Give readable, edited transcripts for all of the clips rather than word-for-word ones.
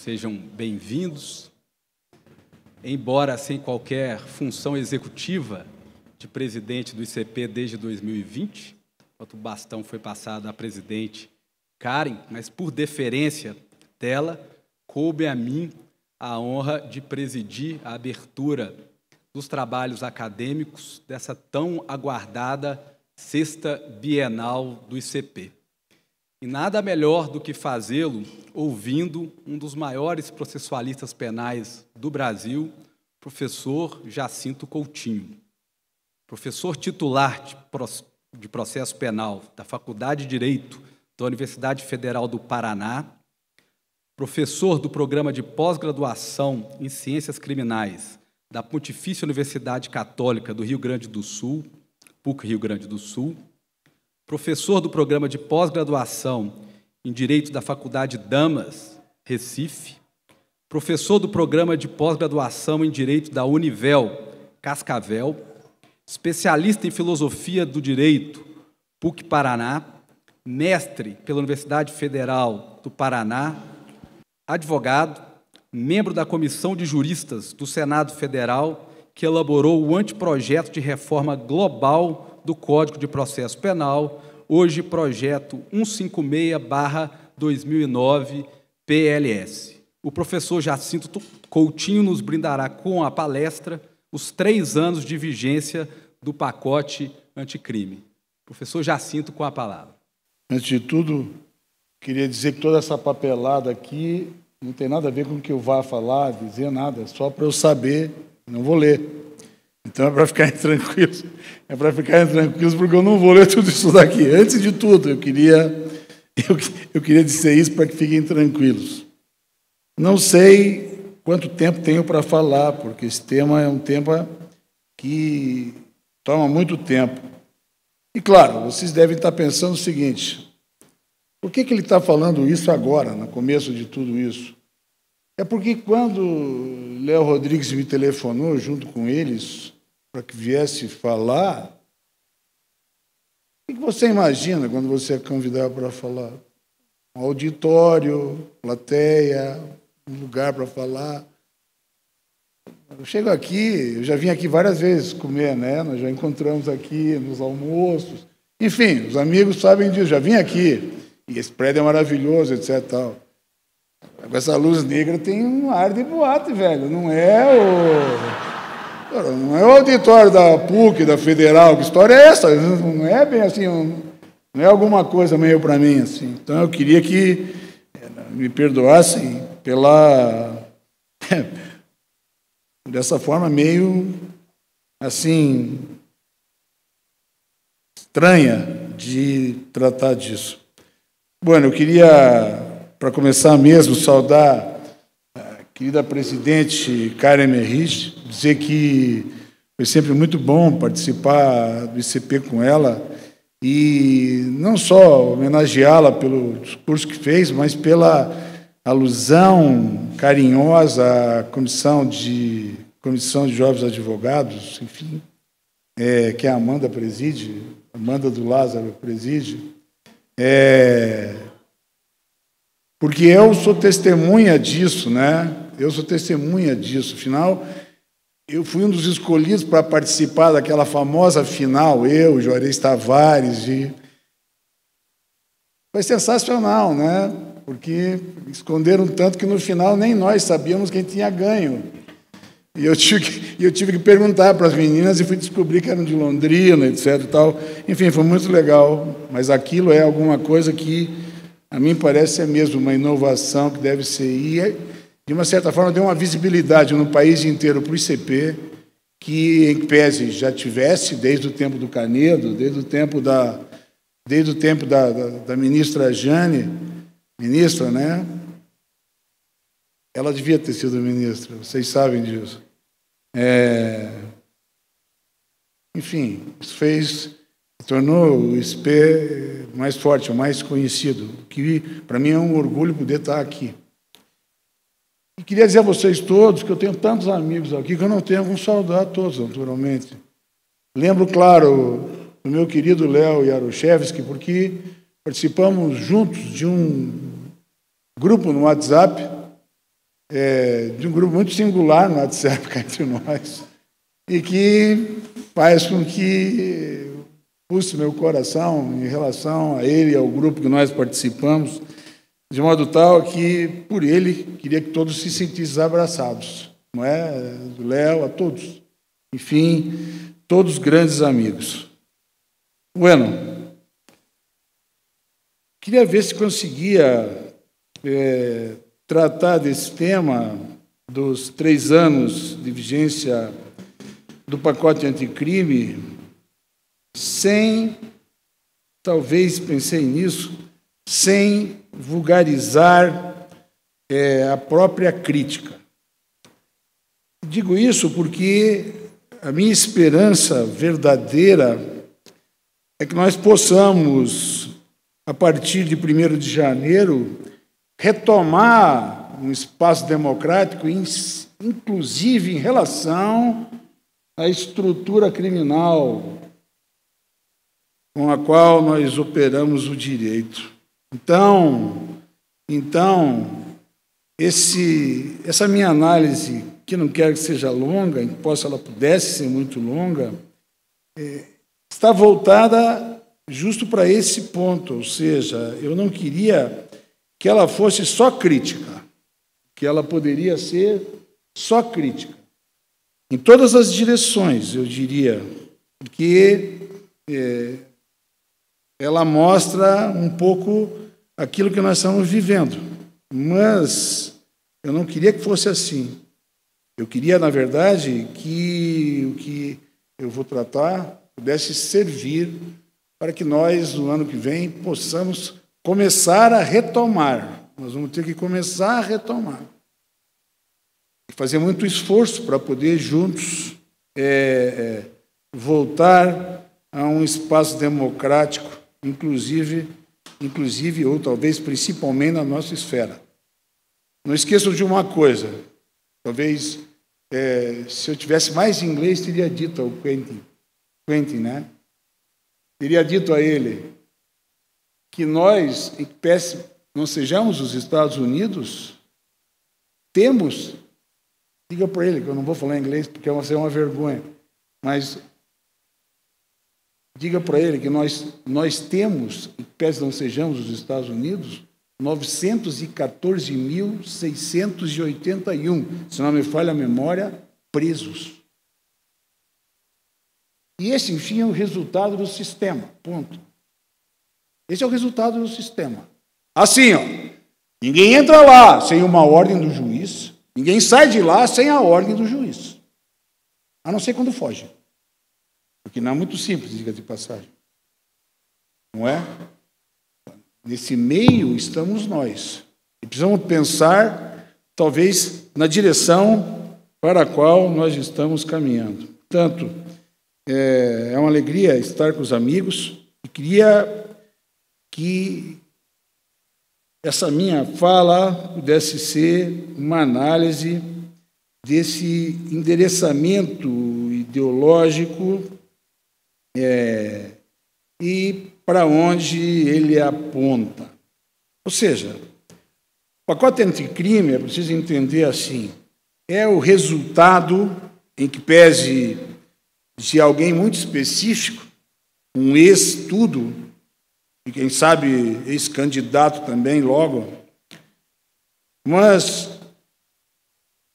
Sejam bem-vindos. Embora sem qualquer função executiva de presidente do ICP desde 2020, enquanto o bastão foi passado à presidente Karen, mas por deferência dela, coube a mim a honra de presidir a abertura dos trabalhos acadêmicos dessa tão aguardada sexta bienal do ICP. E nada melhor do que fazê-lo ouvindo um dos maiores processualistas penais do Brasil, professor Jacinto Coutinho. Professor titular de processo penal da Faculdade de Direito da Universidade Federal do Paraná, professor do programa de pós-graduação em Ciências Criminais da Pontifícia Universidade Católica do Rio Grande do Sul, PUC Rio Grande do Sul, professor do programa de pós-graduação em Direito da Faculdade Damas, Recife, professor do programa de pós-graduação em Direito da Univel, Cascavel, especialista em Filosofia do Direito, PUC Paraná, mestre pela Universidade Federal do Paraná, advogado, membro da Comissão de Juristas do Senado Federal, que elaborou o anteprojeto de reforma global do Código de Processo Penal, hoje projeto 156/2009 PLS. O professor Jacinto Coutinho nos brindará com a palestra os 3 anos de vigência do pacote anticrime. Professor Jacinto, com a palavra. Antes de tudo, queria dizer que toda essa papelada aqui não tem nada a ver com o que eu vá falar, dizer nada, só para eu saber, não vou ler. Então é para ficarem tranquilos. É para ficarem tranquilos, porque eu não vou ler tudo isso daqui. Antes de tudo, eu queria dizer isso para que fiquem tranquilos. Não sei quanto tempo tenho para falar, porque esse tema é um tema que toma muito tempo. E, claro, vocês devem estar pensando o seguinte: por que ele está falando isso agora, no começo de tudo isso? É porque quando Léo Rodrigues me telefonou, junto com eles, para que viesse falar, o que você imagina quando você é convidado para falar? Um auditório, plateia, um lugar para falar. Eu chego aqui, eu já vim aqui várias vezes comer, né? Nós já encontramos aqui nos almoços. Enfim, os amigos sabem disso, já vim aqui. E esse prédio é maravilhoso, etc. Tal. Essa luz negra tem um ar de boate, velho. Não é o auditório da PUC, da Federal. Que história é essa? Não é bem assim, não é alguma coisa meio para mim assim. Então eu queria que me perdoassem dessa forma meio assim estranha de tratar disso. Bom, eu queria, para começar mesmo, saudar a querida presidente Karen Merrich, dizer que foi sempre muito bom participar do ICP com ela e não só homenageá-la pelo discurso que fez, mas pela alusão carinhosa à Comissão de Jovens Advogados, enfim, que a Amanda preside, Amanda do Lázaro preside. Porque eu sou testemunha disso, né? Eu sou testemunha disso. Afinal, eu fui um dos escolhidos para participar daquela famosa final, eu, Juarez Tavares, foi sensacional, né? Porque esconderam tanto que no final nem nós sabíamos quem tinha ganho. E eu tive que perguntar para as meninas e fui descobrir que eram de Londrina, etc. E tal. Enfim, foi muito legal, mas aquilo é alguma coisa que, a mim, parece ser mesmo uma inovação que deve ser. E, de uma certa forma, deu uma visibilidade no país inteiro para o ICP, que, em pese, já tivesse, desde o tempo do Canedo, desde o tempo da ministra Jane, ministra, né? Ela devia ter sido ministra, vocês sabem disso. Enfim, isso tornou o ICP mais forte, mais conhecido, que para mim é um orgulho poder estar aqui. E queria dizer a vocês todos que eu tenho tantos amigos aqui que eu não tenho como saudar todos, naturalmente. Lembro, claro, do meu querido Léo Yaroshevsky, porque participamos juntos de um grupo no WhatsApp de um grupo muito singular no WhatsApp cá entre nós, e que faz com que pulse meu coração em relação a ele e ao grupo que nós participamos, de modo tal que, por ele, queria que todos se sentissem abraçados, não é? Do Léo, a todos. Enfim, todos grandes amigos. Bueno, queria ver se conseguia tratar desse tema dos 3 anos de vigência do pacote anticrime sem, talvez pensei nisso, sem vulgarizar a própria crítica. Digo isso porque a minha esperança verdadeira é que nós possamos, a partir de 1º de janeiro, retomar um espaço democrático, inclusive em relação à estrutura criminal com a qual nós operamos o direito. Então, essa minha análise, que não quero que seja longa, ela pudesse ser muito longa, está voltada justo para esse ponto, ou seja, eu não queria que ela fosse só crítica, que ela poderia ser só crítica. Em todas as direções, eu diria, que ela mostra um pouco aquilo que nós estamos vivendo. Mas eu não queria que fosse assim. Eu queria, na verdade, que o que eu vou tratar pudesse servir para que nós, no ano que vem, possamos começar a retomar. Nós vamos ter que começar a retomar. E fazer muito esforço para poder, juntos, voltar a um espaço democrático, inclusive, ou talvez principalmente na nossa esfera. Não esqueçam de uma coisa, talvez, se eu tivesse mais inglês, teria dito ao Quentin, né? Teria dito a ele que nós, em que não sejamos os Estados Unidos, temos, diga para ele, que eu não vou falar inglês porque vai ser uma vergonha, mas diga para ele que nós temos, em que não sejamos os Estados Unidos, 914.681, se não me falha a memória, presos. E esse, enfim, é o resultado do sistema, ponto. Esse é o resultado do sistema. Assim, ninguém entra lá sem uma ordem do juiz, ninguém sai de lá sem a ordem do juiz, a não ser quando foge. Porque não é muito simples, diga de passagem. Não é? Nesse meio estamos nós. E precisamos pensar, talvez, na direção para a qual nós estamos caminhando. Portanto, é uma alegria estar com os amigos e queria que essa minha fala pudesse ser uma análise desse endereçamento ideológico e para onde ele aponta. Ou seja, o pacote anticrime, é preciso entender assim, é o resultado, em que pese de alguém muito específico, um ex-tudo, e quem sabe ex-candidato também logo, mas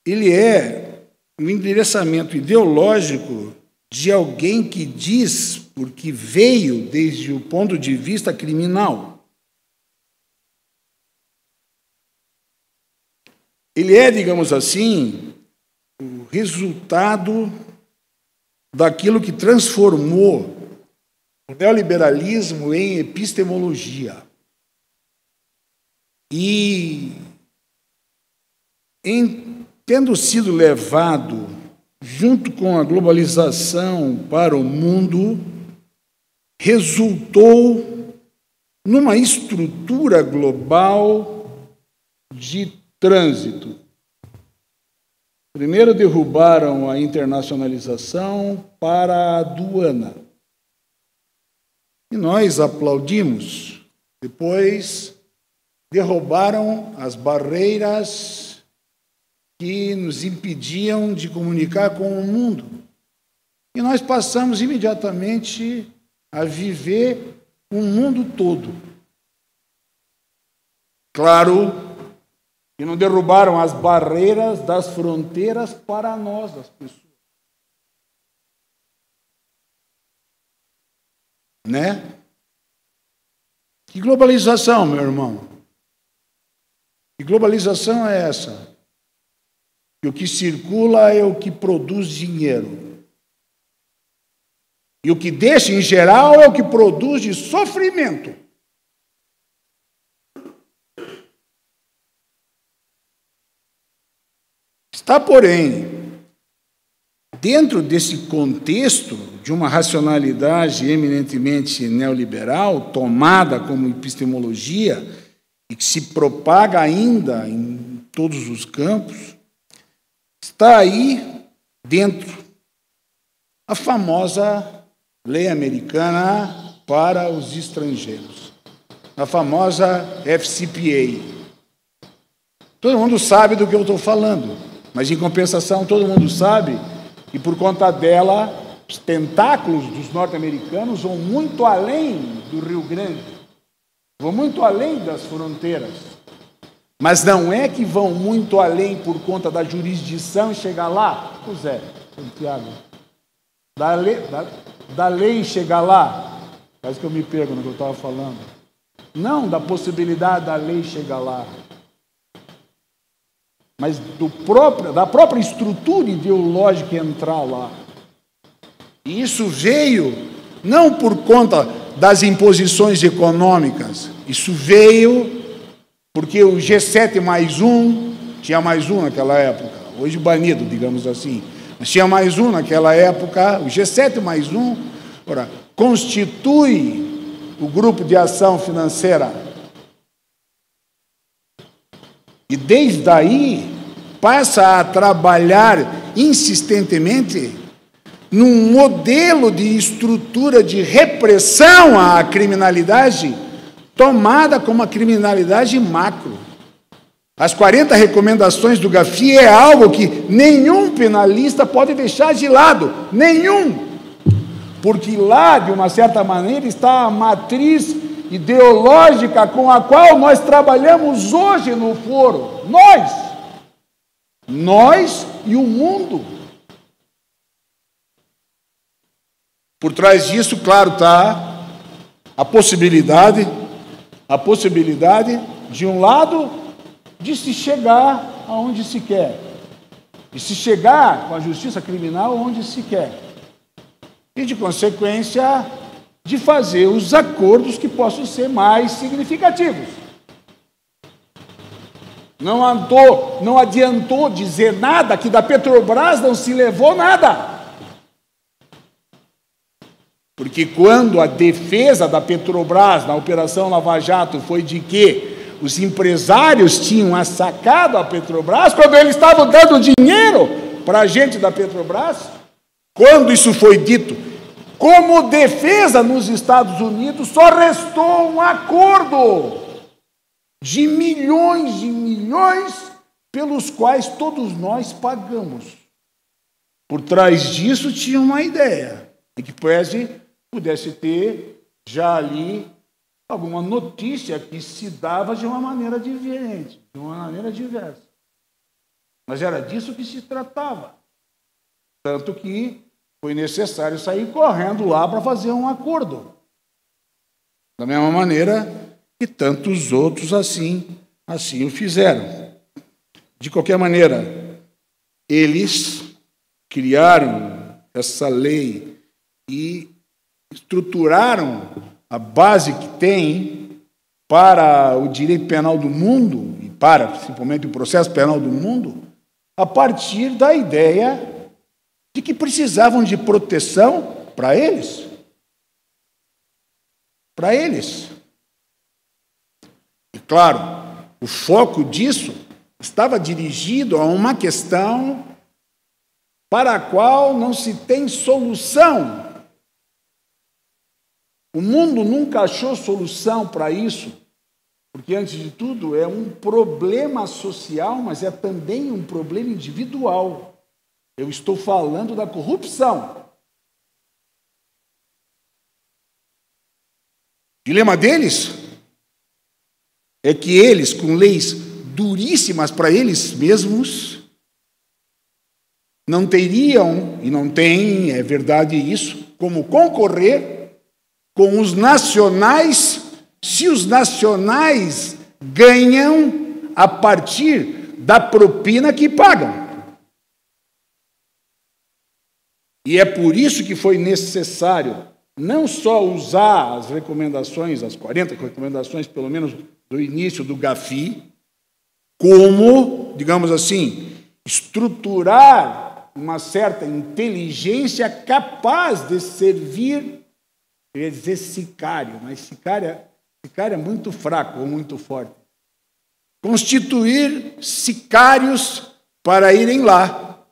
ele é um endereçamento ideológico de alguém que diz, porque veio desde o ponto de vista criminal. Ele é, digamos assim, o resultado daquilo que transformou o neoliberalismo em epistemologia. E, tendo sido levado junto com a globalização para o mundo, resultou numa estrutura global de trânsito. Primeiro derrubaram a internacionalização para a aduana. E nós aplaudimos. Depois derrubaram as barreiras que nos impediam de comunicar com o mundo. E nós passamos imediatamente a viver o mundo todo. Claro que não derrubaram as barreiras das fronteiras para nós, as pessoas. Né? Que globalização, meu irmão? Que globalização é essa? Que o que circula é o que produz dinheiro. E o que deixa em geral é o que produz de sofrimento. Está, porém, dentro desse contexto de uma racionalidade eminentemente neoliberal, tomada como epistemologia, e que se propaga ainda em todos os campos, está aí dentro a famosa lei americana para os estrangeiros, a famosa FCPA. Todo mundo sabe do que eu estou falando, mas, em compensação, todo mundo sabe que, por conta dela, os tentáculos dos norte-americanos vão muito além do Rio Grande, vão muito além das fronteiras. Mas não é que vão muito além por conta da jurisdição e chegar lá, José, Santiago, da lei chegar lá. Quase que eu me perco no que eu estava falando. Não da possibilidade da lei chegar lá, mas da própria estrutura ideológica entrar lá. E isso veio não por conta das imposições econômicas, isso veio porque o G7+1, tinha mais um naquela época, hoje banido, digamos assim, mas tinha mais um naquela época, o G7+1, constitui o grupo de ação financeira. E desde aí passa a trabalhar insistentemente num modelo de estrutura de repressão à criminalidade, tomada como a criminalidade macro. As 40 recomendações do GAFI é algo que nenhum penalista pode deixar de lado, nenhum. Porque lá, de uma certa maneira, está a matriz ideológica com a qual nós trabalhamos hoje no foro. Nós e o mundo. Por trás disso, claro, está a possibilidade, de um lado, de se chegar aonde se quer, e se chegar com a justiça criminal onde se quer, e, de consequência, de fazer os acordos que possam ser mais significativos. Não adiantou dizer nada, que da Petrobras não se levou nada. Porque quando a defesa da Petrobras na Operação Lava Jato foi de que os empresários tinham assacado a Petrobras, quando eles estavam dando dinheiro para a gente da Petrobras, quando isso foi dito como defesa nos Estados Unidos, só restou um acordo de milhões e milhões pelos quais todos nós pagamos. Por trás disso tinha uma ideia, de que pudesse ter já ali alguma notícia que se dava de uma maneira diferente, de uma maneira diversa. Mas era disso que se tratava. Tanto que foi necessário sair correndo lá para fazer um acordo. Da mesma maneira que tantos outros assim o fizeram. De qualquer maneira, eles criaram essa lei e estruturaram a base que tem para o direito penal do mundo e para, principalmente, o processo penal do mundo, a partir da ideia de que precisavam de proteção para eles. Para eles. E, claro, o foco disso estava dirigido a uma questão para a qual não se tem solução. O mundo nunca achou solução para isso. Porque, antes de tudo, é um problema social, mas é também um problema individual. Eu estou falando da corrupção. O dilema deles é que eles, com leis duríssimas para eles mesmos, não teriam, e não têm, é verdade isso, como concorrer com os nacionais, se os nacionais ganham a partir da propina que pagam. E é por isso que foi necessário não só usar as recomendações, as 40 recomendações, pelo menos do início do GAFI, como, digamos assim, estruturar uma certa inteligência capaz de servir, eu ia dizer sicário, mas sicário é muito fraco ou muito forte. Constituir sicários para irem lá.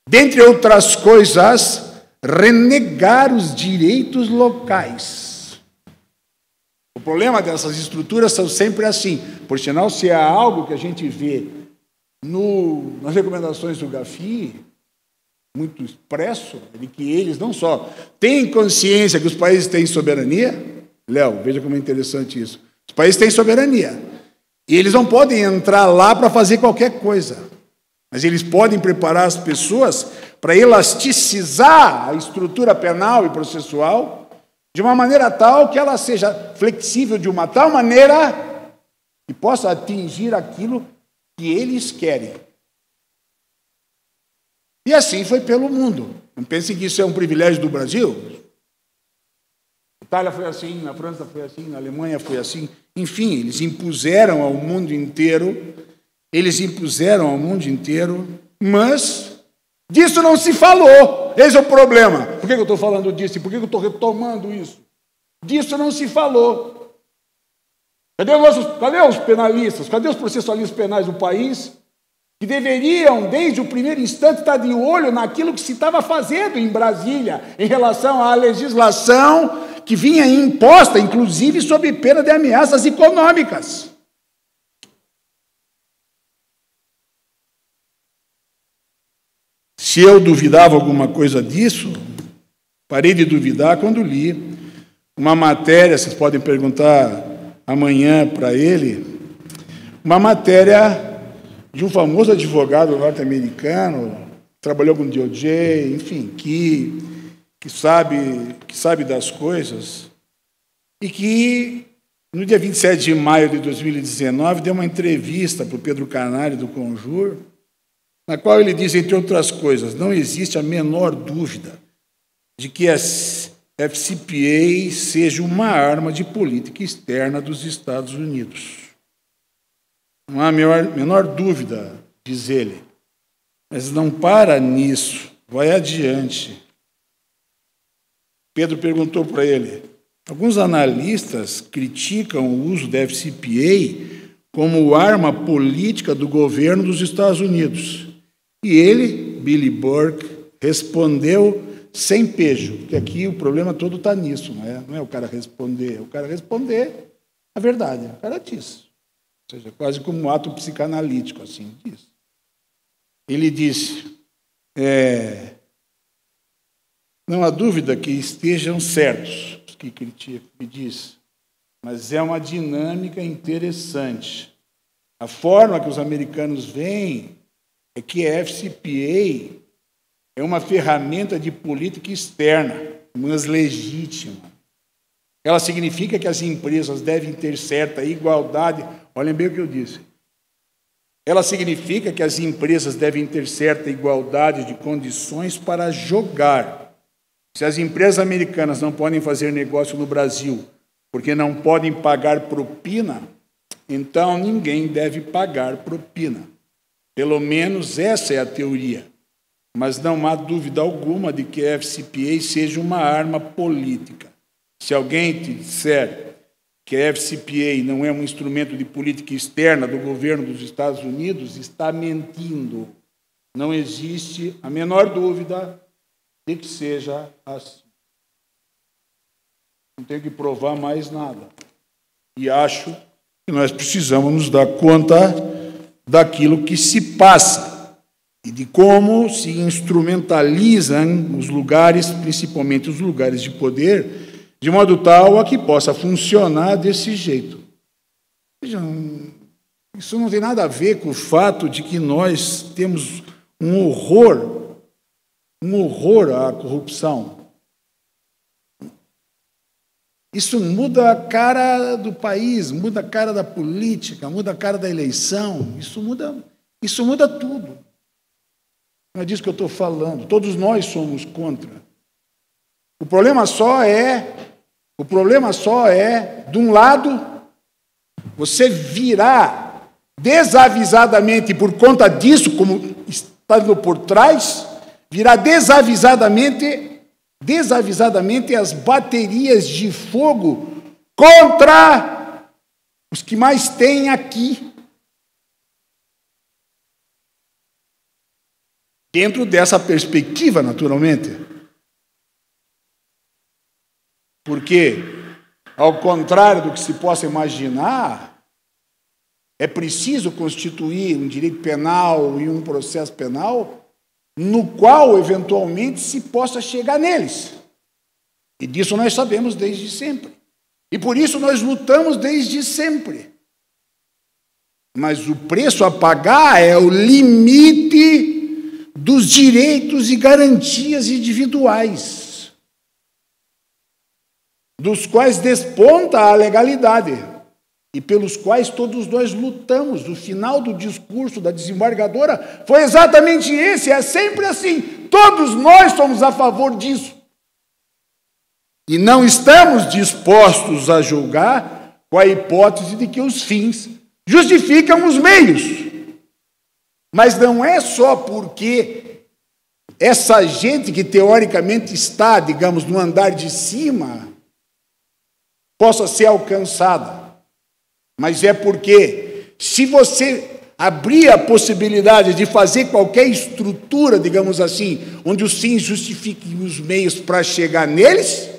Dentre outras coisas, renegar os direitos locais. O problema dessas estruturas são sempre assim. Por sinal, se há algo que a gente vê nas recomendações do GAFI, muito expresso, de que eles não só têm consciência que os países têm soberania, Léo, veja como é interessante isso, os países têm soberania, e eles não podem entrar lá para fazer qualquer coisa, mas eles podem preparar as pessoas para elasticizar a estrutura penal e processual de uma maneira tal que ela seja flexível de uma tal maneira que possa atingir aquilo que eles querem. E assim foi pelo mundo. Não pensem que isso é um privilégio do Brasil. A Itália foi assim, na França foi assim, na Alemanha foi assim. Enfim, eles impuseram ao mundo inteiro, mas disso não se falou. Esse é o problema. Por que eu estou falando disso? Por que eu estou retomando isso? Disso não se falou. Cadê os penalistas? Cadê os processualistas penais do país? Que deveriam, desde o primeiro instante, estar de olho naquilo que se estava fazendo em Brasília, em relação à legislação que vinha imposta, inclusive, sob pena de ameaças econômicas. Se eu duvidava alguma coisa disso, parei de duvidar quando li uma matéria, vocês podem perguntar amanhã para ele, uma matéria de um famoso advogado norte-americano, trabalhou com o DOJ, enfim, que sabe das coisas, e que, no dia 27 de maio de 2019, deu uma entrevista para o Pedro Canário, do Conjur, na qual ele diz, entre outras coisas, não existe a menor dúvida de que a FCPA seja uma arma de política externa dos Estados Unidos. Não há a menor dúvida, diz ele. Mas não para nisso, vai adiante. Pedro perguntou para ele, alguns analistas criticam o uso da FCPA como arma política do governo dos Estados Unidos. E ele, Billy Burke, respondeu sem pejo, porque aqui o problema todo está nisso, não é o cara responder, é o cara responder a verdade, o cara diz. Ou seja, quase como um ato psicanalítico, assim, diz. Ele disse, não há dúvida que estejam certos os que criticam, me diz, mas é uma dinâmica interessante. A forma que os americanos veem é que a FCPA é uma ferramenta de política externa, mas legítima. Ela significa que as empresas devem ter certa igualdade. Olhem bem o que eu disse. Ela significa que as empresas devem ter certa igualdade de condições para jogar. Se as empresas americanas não podem fazer negócio no Brasil porque não podem pagar propina, então ninguém deve pagar propina. Pelo menos essa é a teoria. Mas não há dúvida alguma de que a FCPA seja uma arma política. Se alguém te disser que a FCPA não é um instrumento de política externa do governo dos Estados Unidos, está mentindo. Não existe a menor dúvida de que seja assim. Não tenho que provar mais nada. E acho que nós precisamos nos dar conta daquilo que se passa e de como se instrumentalizam os lugares, principalmente os lugares de poder, de modo tal a que possa funcionar desse jeito. Vejam, isso não tem nada a ver com o fato de que nós temos um horror à corrupção. Isso muda a cara do país, muda a cara da política, muda a cara da eleição, isso muda tudo. Não é disso que eu estou falando, todos nós somos contra. O problema só é, de um lado, você virar desavisadamente por conta disso, como está indo por trás, virar desavisadamente as baterias de fogo contra os que mais têm aqui. Dentro dessa perspectiva, naturalmente. Porque, ao contrário do que se possa imaginar, é preciso constituir um direito penal e um processo penal no qual, eventualmente, se possa chegar neles. E disso nós sabemos desde sempre. E por isso nós lutamos desde sempre. Mas o preço a pagar é o limite dos direitos e garantias individuais, dos quais desponta a legalidade e pelos quais todos nós lutamos. O final do discurso da desembargadora foi exatamente esse, é sempre assim. Todos nós somos a favor disso. E não estamos dispostos a julgar com a hipótese de que os fins justificam os meios. Mas não é só porque essa gente que teoricamente está, digamos, no andar de cima, possa ser alcançada. Mas é porque, se você abrir a possibilidade de fazer qualquer estrutura, digamos assim, onde os fins justifiquem os meios para chegar neles,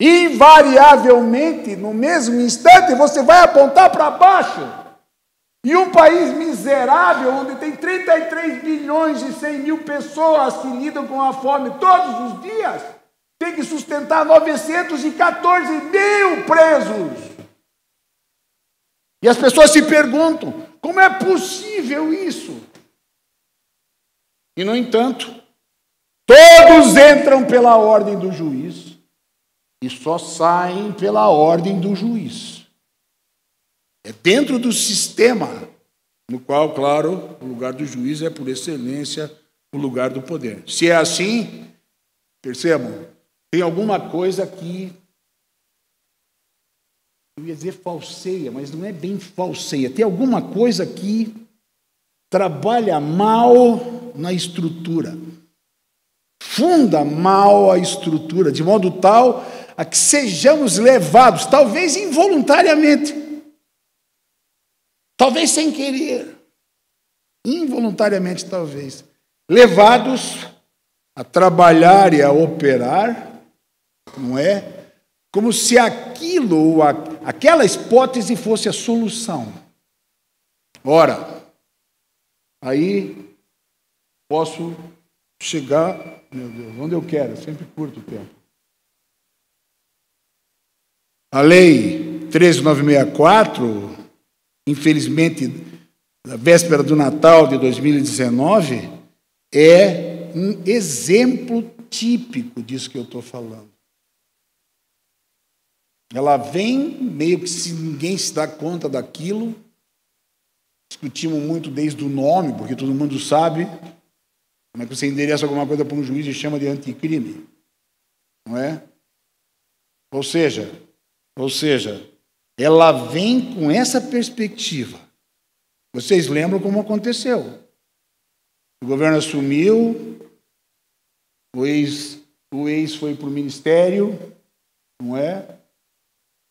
invariavelmente, no mesmo instante, você vai apontar para baixo. E um país miserável, onde tem 33 milhões e 100 mil pessoas que lidam com a fome todos os dias, tem que sustentar 914 mil presos. E as pessoas se perguntam, como é possível isso? E, no entanto, todos entram pela ordem do juiz e só saem pela ordem do juiz. É dentro do sistema, no qual, claro, o lugar do juiz é, por excelência, o lugar do poder. Se é assim, percebam, tem alguma coisa que, eu ia dizer falseia, mas não é bem falseia. Tem alguma coisa que trabalha mal na estrutura, funda mal a estrutura, de modo tal a que sejamos levados, talvez involuntariamente, talvez sem querer, involuntariamente talvez, levados a trabalhar e a operar, não é? Como se aquilo ou aquela hipótese fosse a solução. Ora, aí posso chegar, meu Deus, onde eu quero, eu sempre curto o tempo. A Lei 13.964, infelizmente, na véspera do Natal de 2019, é um exemplo típico disso que eu estou falando. Ela vem meio que se ninguém se dá conta daquilo. Discutimos muito desde o nome, porque todo mundo sabe como é que você endereça alguma coisa para um juiz e chama de anticrime. Não é? Ou seja, ela vem com essa perspectiva. Vocês lembram como aconteceu? O governo assumiu, o ex foi para o ministério, não é?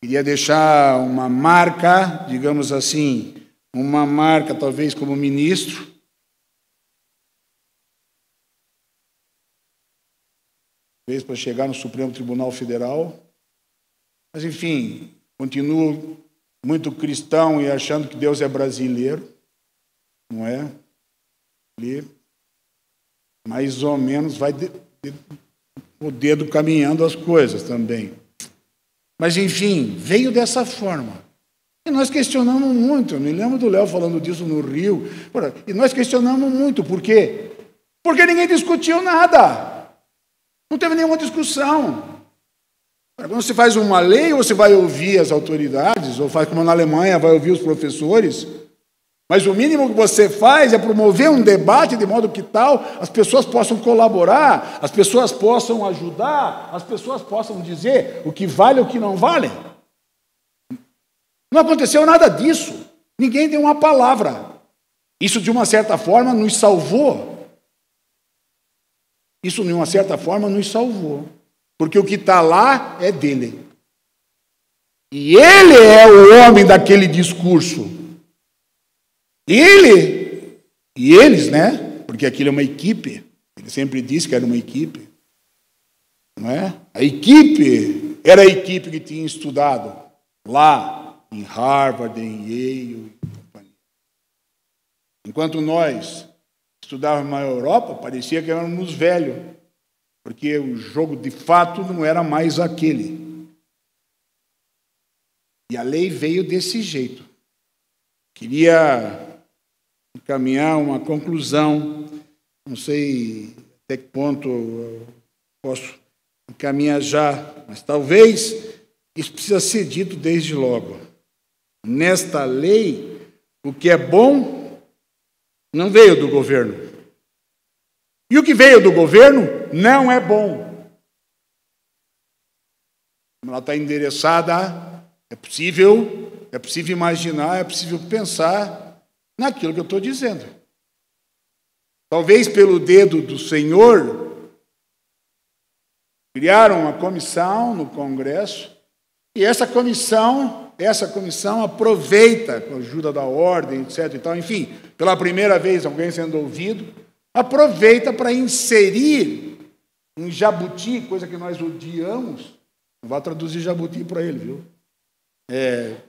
Queria deixar uma marca, digamos assim, uma marca talvez como ministro. Talvez para chegar no Supremo Tribunal Federal. Mas, enfim, continuo muito cristão e achando que Deus é brasileiro, não é? Ele mais ou menos vai o dedo caminhando as coisas também. Mas, enfim, veio dessa forma. E nós questionamos muito. Eu me lembro do Léo falando disso no Rio. E nós questionamos muito. Por quê? Porque ninguém discutiu nada. Não teve nenhuma discussão. Quando você faz uma lei, você vai ouvir as autoridades, ou faz como na Alemanha, vai ouvir os professores. Mas o mínimo que você faz é promover um debate de modo que tal as pessoas possam colaborar, as pessoas possam ajudar, as pessoas possam dizer o que vale e o que não vale. Não aconteceu nada disso. Ninguém deu uma palavra. Isso, de uma certa forma, nos salvou. Isso, de uma certa forma, nos salvou. Porque o que está lá é dele. E ele é o homem daquele discurso. Ele e eles, né? Porque aquilo é uma equipe. Ele sempre disse que era uma equipe. Não é? A equipe era a equipe que tinha estudado lá em Harvard, em Yale. Enquanto nós estudávamos na Europa, parecia que éramos velhos. Porque o jogo, de fato, não era mais aquele. E a lei veio desse jeito. Queria encaminhar uma conclusão, não sei até que ponto eu posso encaminhar já, mas talvez isso precisa ser dito desde logo. Nesta lei, o que é bom não veio do governo. E o que veio do governo não é bom. Ela está endereçada, é possível imaginar, é possível pensar naquilo que eu estou dizendo. Talvez pelo dedo do Senhor, criaram uma comissão no Congresso, e essa comissão aproveita, com a ajuda da ordem, etc. e tal, enfim, pela primeira vez alguém sendo ouvido, aproveita para inserir um jabuti, coisa que nós odiamos. Não vá traduzir jabuti para ele, viu?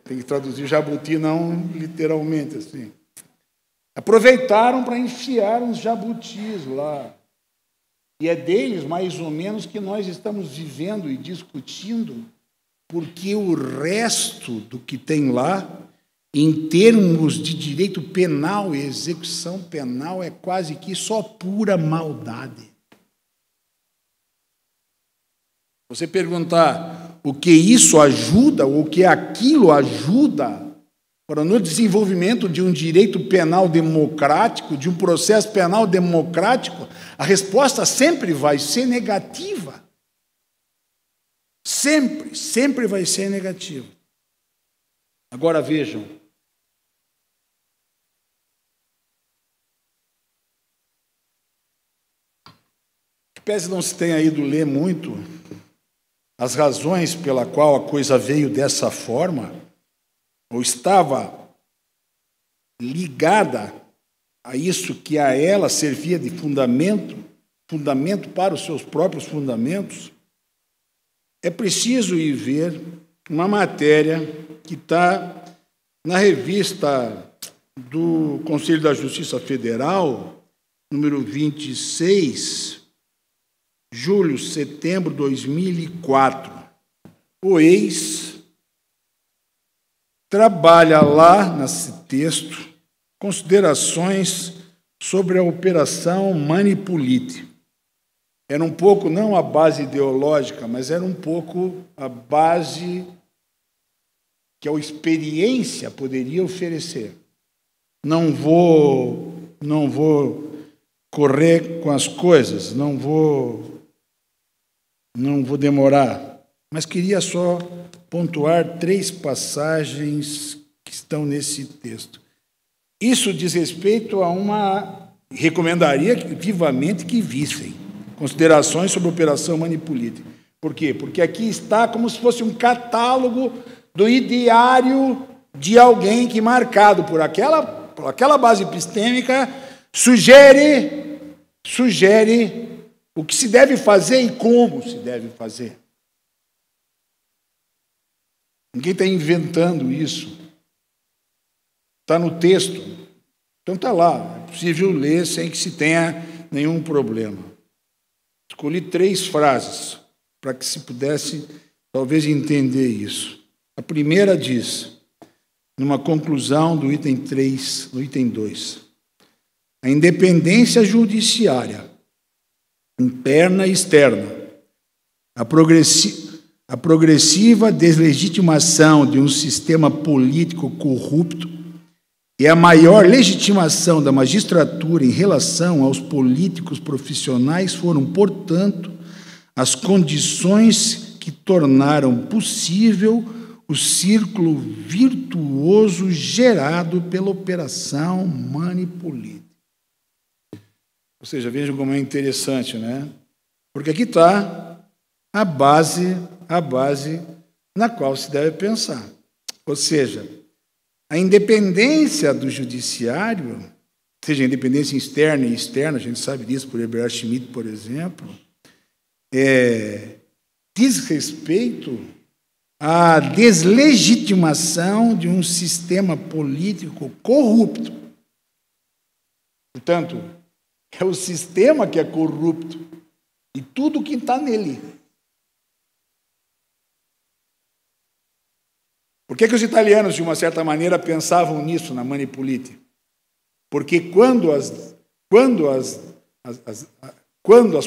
Tem que traduzir jabuti não literalmente assim. Aproveitaram para enfiar uns jabutis lá. E é deles, mais ou menos, que nós estamos vivendo e discutindo, porque o resto do que tem lá, em termos de direito penal e execução penal, é quase que só pura maldade. Você perguntar o que isso ajuda, ou o que aquilo ajuda, para no desenvolvimento de um direito penal democrático, de um processo penal democrático, a resposta sempre vai ser negativa. Sempre vai ser negativa. Agora vejam. Pese não se tenha ido ler muito as razões pela qual a coisa veio dessa forma, ou estava ligada a isso que a ela servia de fundamento para os seus próprios fundamentos, é preciso ir ver uma matéria que está na revista do Conselho da Justiça Federal, número 26, setembro de 2004. O ex trabalha lá nesse texto considerações sobre a Operação Manipulite. Era um pouco, não a base ideológica, mas era um pouco a base que a experiência poderia oferecer. Não vou correr com as coisas, não vou demorar, mas queria só pontuar 3 passagens que estão nesse texto. Isso diz respeito a uma... Recomendaria vivamente que vissem considerações sobre a Operação Manipulite. Por quê? Porque aqui está como se fosse um catálogo do ideário de alguém que, marcado por aquela base epistêmica, sugere o que se deve fazer e como se deve fazer. Ninguém está inventando isso. Está no texto. Então está lá. É possível ler sem que se tenha nenhum problema. Escolhi 3 frases para que se pudesse, talvez, entender isso. A primeira diz, numa conclusão do item 3, do item 2, a independência judiciária, interna e externa, a progressiva deslegitimação de um sistema político corrupto e a maior legitimação da magistratura em relação aos políticos profissionais foram, portanto, as condições que tornaram possível o círculo virtuoso gerado pela operação manipulítica. Ou seja, vejam como é interessante, né? Porque aqui está a base na qual se deve pensar. Ou seja, a independência do judiciário, seja a independência externa e externa, a gente sabe disso por Herbert Schmidt, por exemplo, diz respeito à deslegitimação de um sistema político corrupto. Portanto, é o sistema que é corrupto e tudo que está nele. Por que os italianos, de uma certa maneira, pensavam nisso, na manipulite? Porque quando as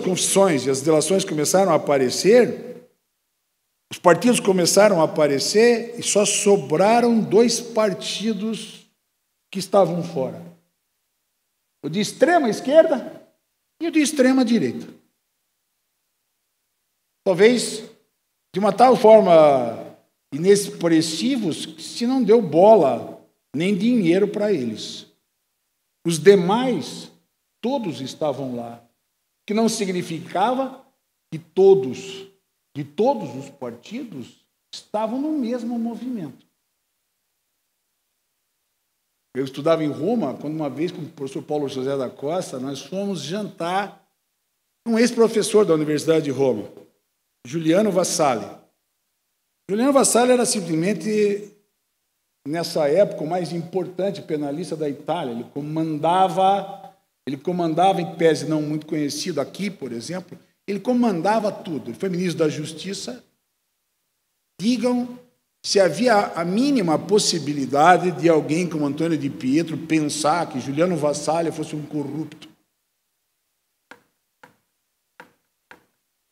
confissões e as delações começaram a aparecer, os partidos começaram a aparecer e só sobraram 2 partidos que estavam fora. O de extrema esquerda e o de extrema direita. Talvez de uma tal forma inexpressivos que se não deu bola nem dinheiro para eles. Os demais, todos estavam lá, que não significava que todos, de todos os partidos, estavam no mesmo movimento. Eu estudava em Roma, quando uma vez com o professor Paulo José da Costa, nós fomos jantar com um ex-professor da Universidade de Roma, Giuliano Vassalli. Giuliano Vassalli era simplesmente, nessa época, o mais importante penalista da Itália. Ele comandava, em pese não muito conhecido aqui, por exemplo, ele comandava tudo. Ele foi ministro da Justiça. Digam se havia a mínima possibilidade de alguém como Antônio de Pietro pensar que Giuliano Vassalli fosse um corrupto.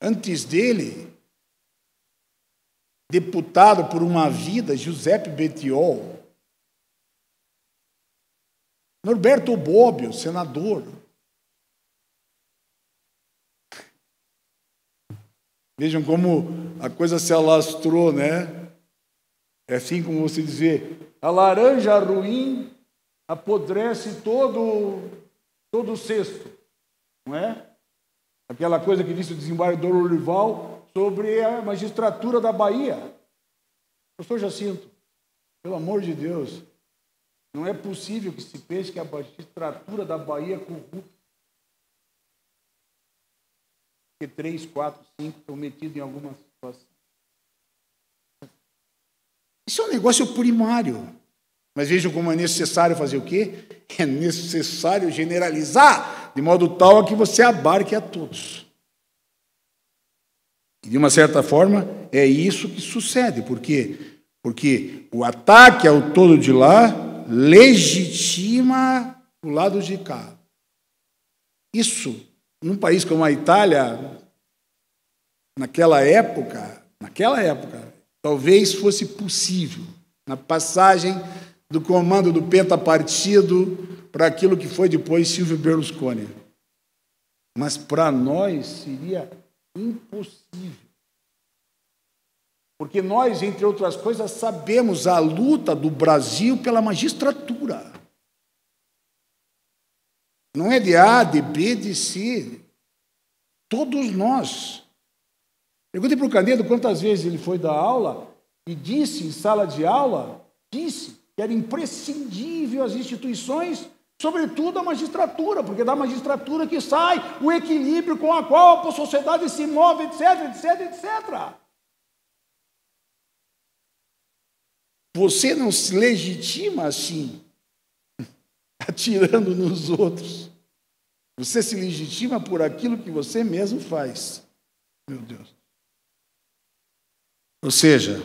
Antes dele, deputado por uma vida, Giuseppe Bettiol. Norberto Bobbio, senador. Vejam como a coisa se alastrou, né? É assim como você dizer, a laranja ruim apodrece todo o cesto, não é? Aquela coisa que disse o desembargador Olival sobre a magistratura da Bahia. Professor Jacinto, pelo amor de Deus, não é possível que se pense que a magistratura da Bahia é corrupta. Porque 3, 4, 5 estão metidos em alguma situação. Isso é um negócio primário. Mas vejam como é necessário fazer o quê? É necessário generalizar, de modo tal a que você abarque a todos. E, de uma certa forma, é isso que sucede. Por quê? Porque o ataque ao todo de lá legitima o lado de cá. Isso, num país como a Itália, naquela época, talvez fosse possível, na passagem do comando do pentapartido para aquilo que foi depois Silvio Berlusconi. Mas para nós seria impossível. Porque nós, entre outras coisas, sabemos a luta do Brasil pela magistratura. Não é de A, de B, de C. Todos nós. Perguntei para o Canedo quantas vezes ele foi dar aula e disse, em sala de aula, que era imprescindível as instituições, sobretudo a magistratura, porque é da magistratura que sai o equilíbrio com a qual a sociedade se move, etc, etc, etc. Você não se legitima assim, atirando nos outros. Você se legitima por aquilo que você mesmo faz. Meu Deus. Ou seja,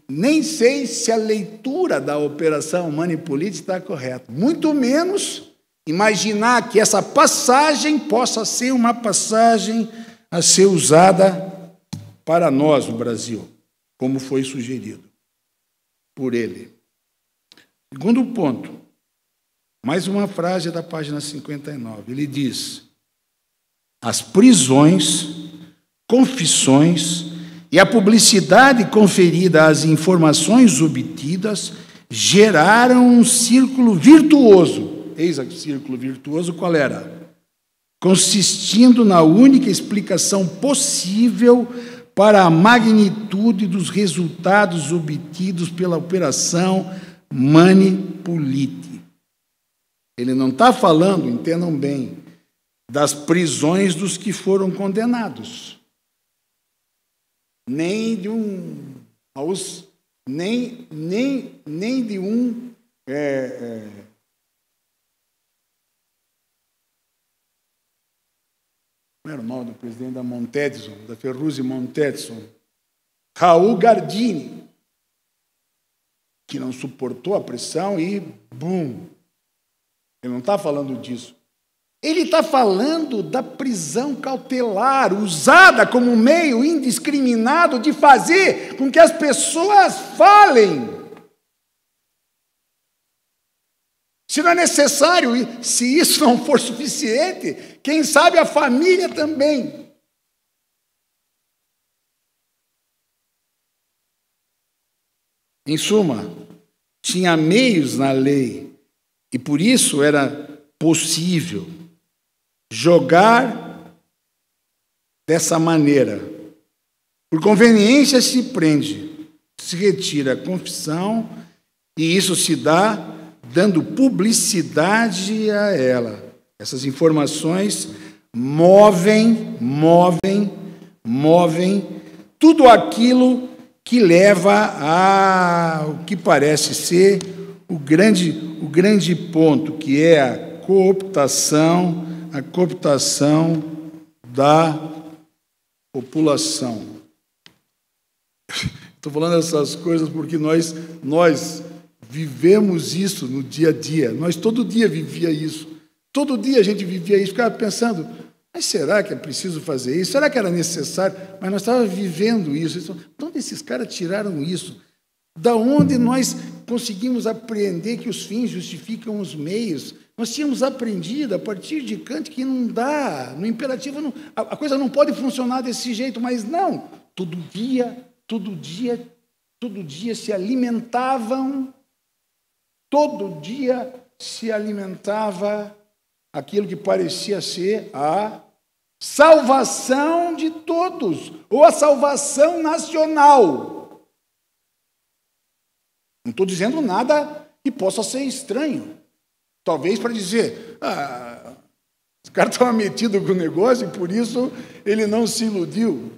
nem sei se a leitura da Operação Mani Política está correta. Muito menos imaginar que essa passagem possa ser uma passagem a ser usada para nós no Brasil, como foi sugerido por ele. Segundo ponto, mais uma frase da página 59. Ele diz: as prisões, confissões e a publicidade conferida às informações obtidas geraram um círculo virtuoso. Eis o círculo virtuoso, qual era? Consistindo na única explicação possível para a magnitude dos resultados obtidos pela Operação Mani Política. Ele não está falando, entendam bem, das prisões dos que foram condenados, nem de um como era o nome do presidente da Montedison, da Ferrugem Montedison? Raul Gardini, que não suportou a pressão e bum. Ele não está falando disso. Ele está falando da prisão cautelar, usada como meio indiscriminado de fazer com que as pessoas falem. Se não é necessário, se isso não for suficiente, quem sabe a família também. Em suma, tinha meios na lei, e por isso era possível jogar dessa maneira. Por conveniência se prende, se retira a confissão, e isso se dá dando publicidade a ela. Essas informações movem tudo aquilo que leva ao que parece ser o grande ponto, que é a cooptação da população. Estou falando essas coisas porque nós vivemos isso no dia a dia. Nós todo dia vivia isso. Todo dia a gente vivia isso. Ficava pensando, mas será que é preciso fazer isso? Será que era necessário? Mas nós estávamos vivendo isso. De onde esses caras tiraram isso? Da onde nós conseguimos apreender que os fins justificam os meios? Nós tínhamos aprendido a partir de Kant que não dá, no imperativo a coisa não pode funcionar desse jeito, mas não. Todo dia se alimentavam, todo dia se alimentava aquilo que parecia ser a salvação de todos, ou a salvação nacional. Não estou dizendo nada que possa ser estranho. Talvez para dizer, esse cara estava metido com o negócio e por isso ele não se iludiu.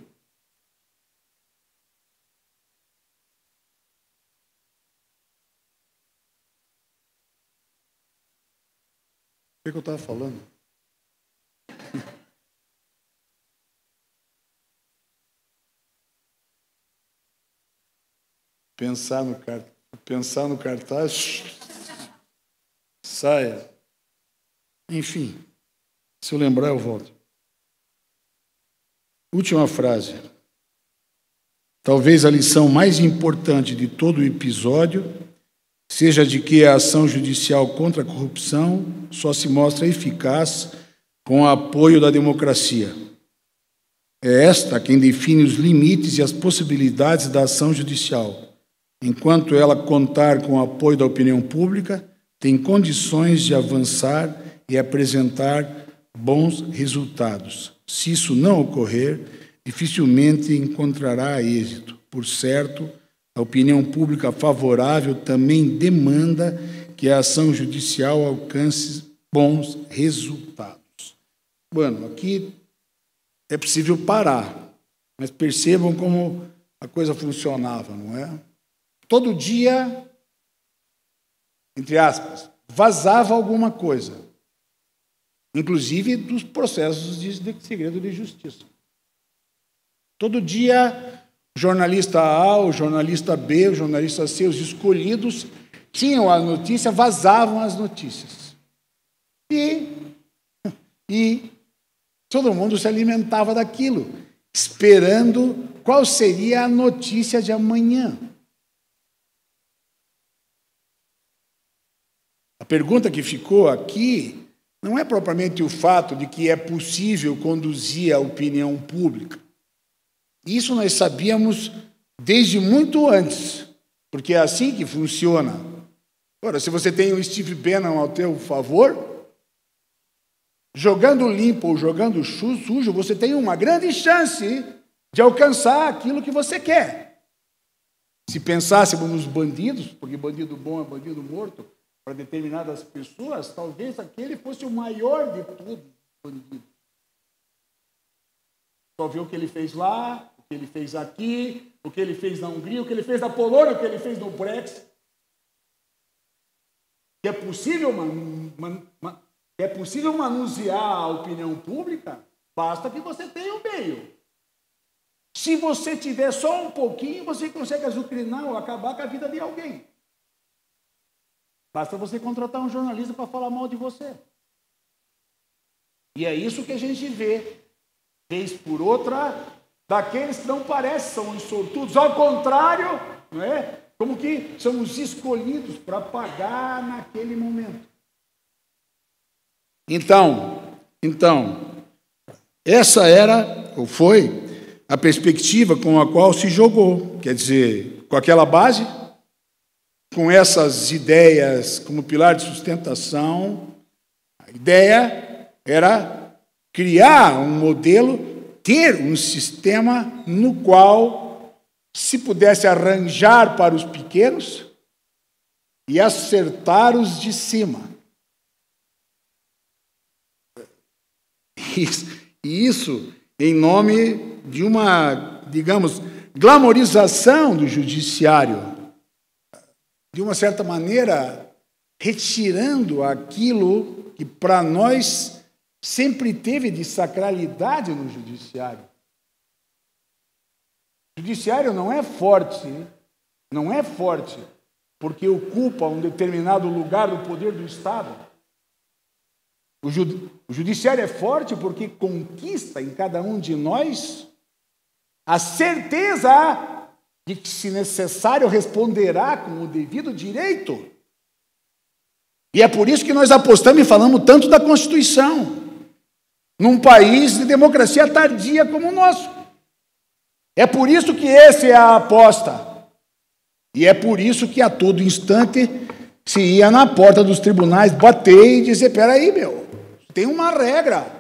O que eu estava falando? Pensar no cartaz, saia. Enfim, se eu lembrar, eu volto. Última frase. Talvez a lição mais importante de todo o episódio seja de que a ação judicial contra a corrupção só se mostra eficaz com o apoio da democracia. É esta quem define os limites e as possibilidades da ação judicial. Enquanto ela contar com o apoio da opinião pública, tem condições de avançar e apresentar bons resultados. Se isso não ocorrer, dificilmente encontrará êxito. Por certo, a opinião pública favorável também demanda que a ação judicial alcance bons resultados. Bueno, aqui é possível parar, mas percebam como a coisa funcionava, não é? todo dia, entre aspas, vazava alguma coisa, inclusive dos processos de segredo de justiça. Todo dia, o jornalista A, o jornalista B, o jornalista C, os escolhidos, tinham a notícia, vazavam as notícias. E todo mundo se alimentava daquilo, esperando qual seria a notícia de amanhã. A pergunta que ficou aqui não é propriamente o fato de que é possível conduzir a opinião pública. Isso nós sabíamos desde muito antes, porque é assim que funciona. Ora, se você tem o Steve Bannon ao teu favor, jogando limpo ou jogando sujo, você tem uma grande chance de alcançar aquilo que você quer. Se pensássemos nos bandidos, porque bandido bom é bandido morto, para determinadas pessoas, talvez aquele fosse o maior de todos os bandidos. Só viu o que ele fez lá, o que ele fez aqui, o que ele fez na Hungria, o que ele fez na Polônia, o que ele fez no Brexit. Que é possível manusear a opinião pública, basta que você tenha o meio. Se você tiver só um pouquinho, você consegue azucrinar ou acabar com a vida de alguém. Basta você contratar um jornalista para falar mal de você. E é isso que a gente vê, vez por outra, daqueles que não parecem, são os sortudos. Ao contrário, não é? Como que são os escolhidos para pagar naquele momento. Então, essa era, ou foi, a perspectiva com a qual se jogou. Quer dizer, com aquela base, com essas ideias como pilar de sustentação, a ideia era criar um modelo, ter um sistema no qual se pudesse arranjar para os pequenos e acertar os de cima. E isso em nome de uma, digamos, glamorização do judiciário, de uma certa maneira, retirando aquilo que para nós sempre teve de sacralidade no judiciário. O judiciário não é forte porque ocupa um determinado lugar do poder do Estado. O judiciário é forte porque conquista em cada um de nós a certeza de que, se necessário, responderá com o devido direito. E é por isso que nós apostamos e falamos tanto da Constituição, num país de democracia tardia como o nosso. É por isso que essa é a aposta. E é por isso que a todo instante se ia na porta dos tribunais bater e dizer, peraí, tem uma regra.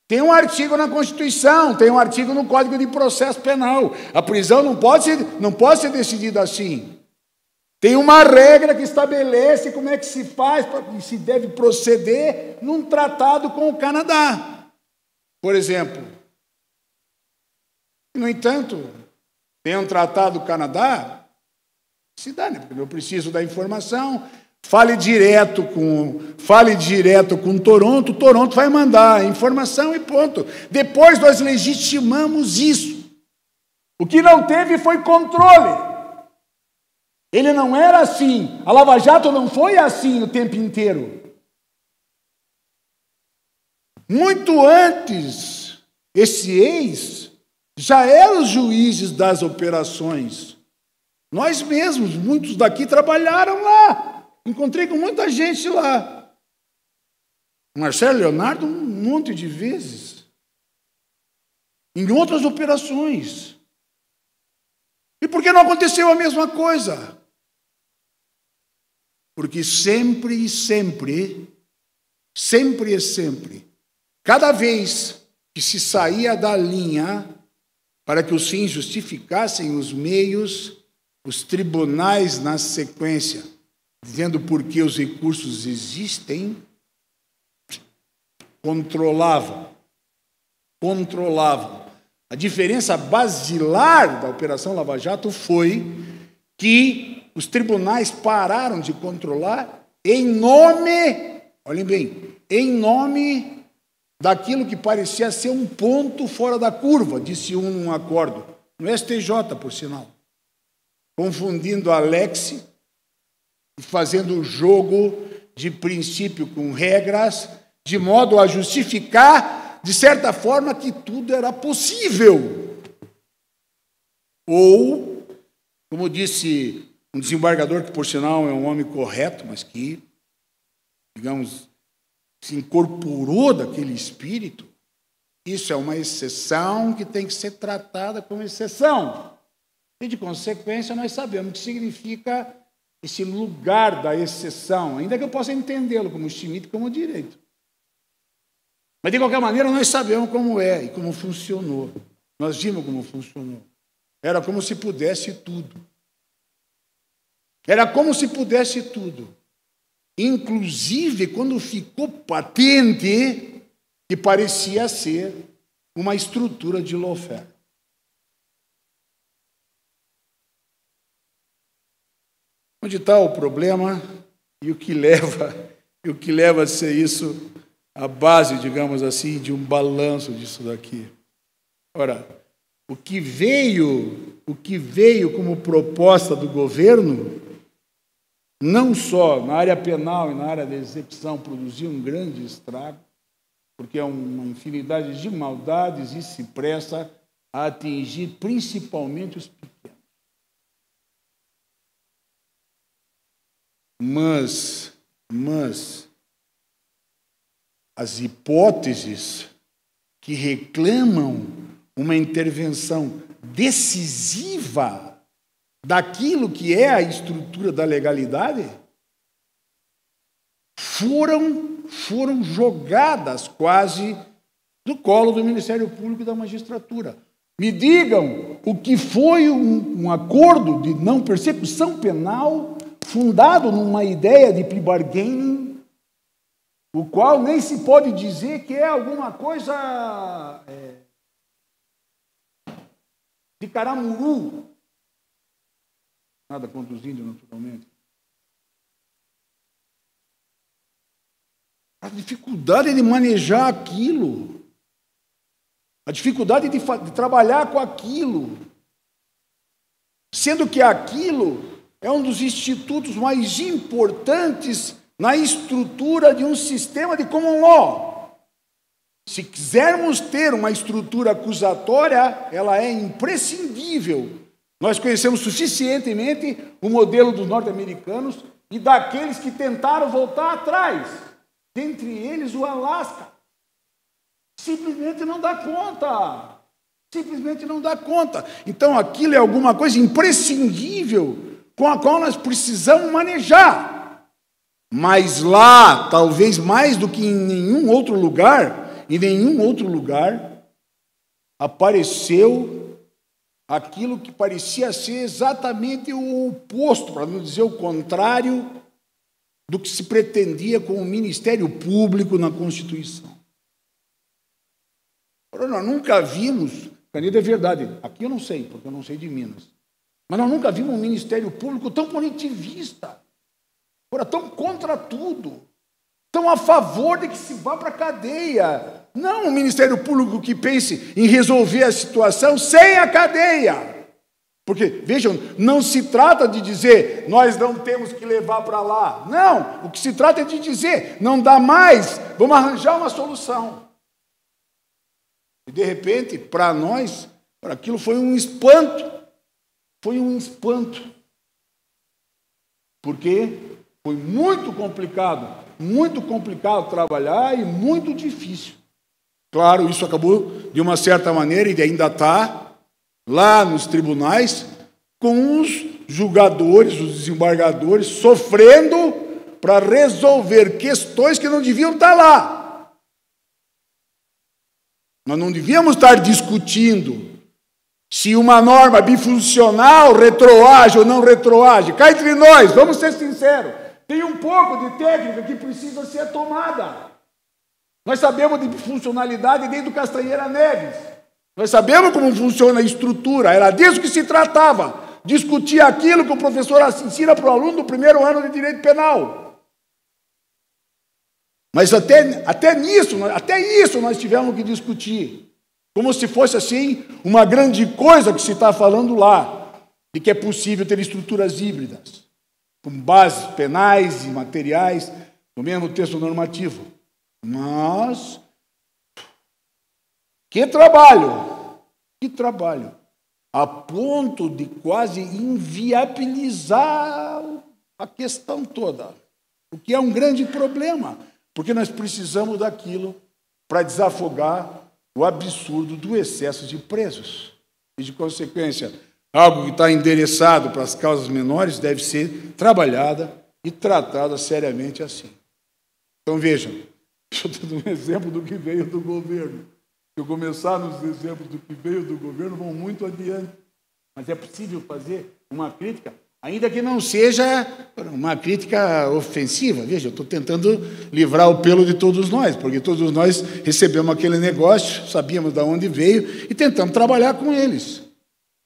Tem um artigo na Constituição, tem um artigo no Código de Processo Penal. A prisão não pode ser decidida assim. Tem uma regra que estabelece como é que se faz e se deve proceder num tratado com o Canadá, por exemplo. No entanto, tem um tratado do Canadá, se dá, né? Porque eu preciso da informação. Fale direto com Toronto, Toronto vai mandar a informação e ponto. Depois nós legitimamos isso. O que não teve foi controle. Ele não era assim. A Lava Jato não foi assim o tempo inteiro. Muito antes, esse ex já eram os juízes das operações. Nós mesmos, muitos daqui trabalharam lá. Encontrei com muita gente lá. Marcelo Leonardo, um monte de vezes. Em outras operações. E por que não aconteceu a mesma coisa? Porque sempre, cada vez que se saía da linha para que os fins justificassem os meios, os tribunais na sequência, dizendo por que os recursos existem, controlavam. A diferença basilar da Operação Lava Jato foi que os tribunais pararam de controlar em nome, olhem bem, em nome daquilo que parecia ser um ponto fora da curva, disse um num acordo, no STJ, por sinal, confundindo a Lex e fazendo o jogo de princípio com regras, de modo a justificar, de certa forma, que tudo era possível. Ou, como disse um desembargador, que por sinal é um homem correto, mas que, digamos, se incorporou daquele espírito, isso é uma exceção que tem que ser tratada como exceção. E, de consequência, nós sabemos o que significa esse lugar da exceção, ainda que eu possa entendê-lo como Schmitt, como direito. Mas, de qualquer maneira, nós sabemos como é e como funcionou. Nós vimos como funcionou. Era como se pudesse tudo. Era como se pudesse tudo. Inclusive, quando ficou patente que parecia ser uma estrutura de lawfare. Onde está o problema e o que leva a ser isso a base, digamos assim, de um balanço disso daqui. Ora, o que veio como proposta do governo, não só na área penal e na área da execução, produziu um grande estrago, porque é uma infinidade de maldades e se presta a atingir principalmente os pequenos. Mas as hipóteses que reclamam uma intervenção decisiva daquilo que é a estrutura da legalidade foram jogadas quase do colo do Ministério Público e da magistratura. Me digam o que foi um acordo de não persecução penal fundado numa ideia de plea bargaining, o qual nem se pode dizer que é alguma coisa de caramuru. Nada contra os índios, naturalmente. A dificuldade de manejar aquilo, a dificuldade de trabalhar com aquilo, sendo que aquilo é um dos institutos mais importantes na estrutura de um sistema de common law. Se quisermos ter uma estrutura acusatória, ela é imprescindível. Nós conhecemos suficientemente o modelo dos norte-americanos e daqueles que tentaram voltar atrás, dentre eles o Alasca. Simplesmente não dá conta. Simplesmente não dá conta. Então, aquilo é alguma coisa imprescindível com a qual nós precisamos manejar. Mas lá, talvez mais do que em nenhum outro lugar, apareceu aquilo que parecia ser exatamente o oposto, para não dizer o contrário, do que se pretendia com o Ministério Público na Constituição. Nós nunca vimos, Canedo, é verdade, aqui eu não sei, porque eu não sei de Minas, mas nós nunca vimos um Ministério Público tão punitivista, tão contra tudo, tão a favor de que se vá para a cadeia. Não um Ministério Público que pense em resolver a situação sem a cadeia. Porque, vejam, não se trata de dizer nós não temos que levar para lá. Não, o que se trata é de dizer não dá mais, vamos arranjar uma solução. E, de repente, para nós, aquilo foi um espanto. Foi um espanto. Porque foi muito complicado trabalhar e muito difícil. Claro, isso acabou, de uma certa maneira, e ainda está lá nos tribunais, com os julgadores, os desembargadores, sofrendo para resolver questões que não deviam estar lá. Nós não devíamos estar discutindo se uma norma bifuncional retroage ou não retroage. Cá entre nós, vamos ser sinceros, tem um pouco de técnica que precisa ser tomada. Nós sabemos de funcionalidade desde o Castanheira Neves. Nós sabemos como funciona a estrutura. Era disso que se tratava. discutir aquilo que o professor ensina para o aluno do primeiro ano de direito penal. Mas até isso nós tivemos que discutir. Como se fosse assim uma grande coisa que se está falando lá, de que é possível ter estruturas híbridas, com bases penais e materiais no mesmo texto normativo. Mas que trabalho, a ponto de quase inviabilizar a questão toda, o que é um grande problema, porque nós precisamos daquilo para desafogar o absurdo do excesso de presos. E, de consequência, algo que está endereçado para as causas menores deve ser trabalhada e tratada seriamente assim. Então, vejam, deixa eu dar um exemplo do que veio do governo. Se eu começar nos exemplos do que veio do governo, vão muito adiante. Mas é possível fazer uma crítica, ainda que não seja uma crítica ofensiva. Veja, eu estou tentando livrar o pelo de todos nós, porque todos nós recebemos aquele negócio, sabíamos de onde veio e tentamos trabalhar com eles.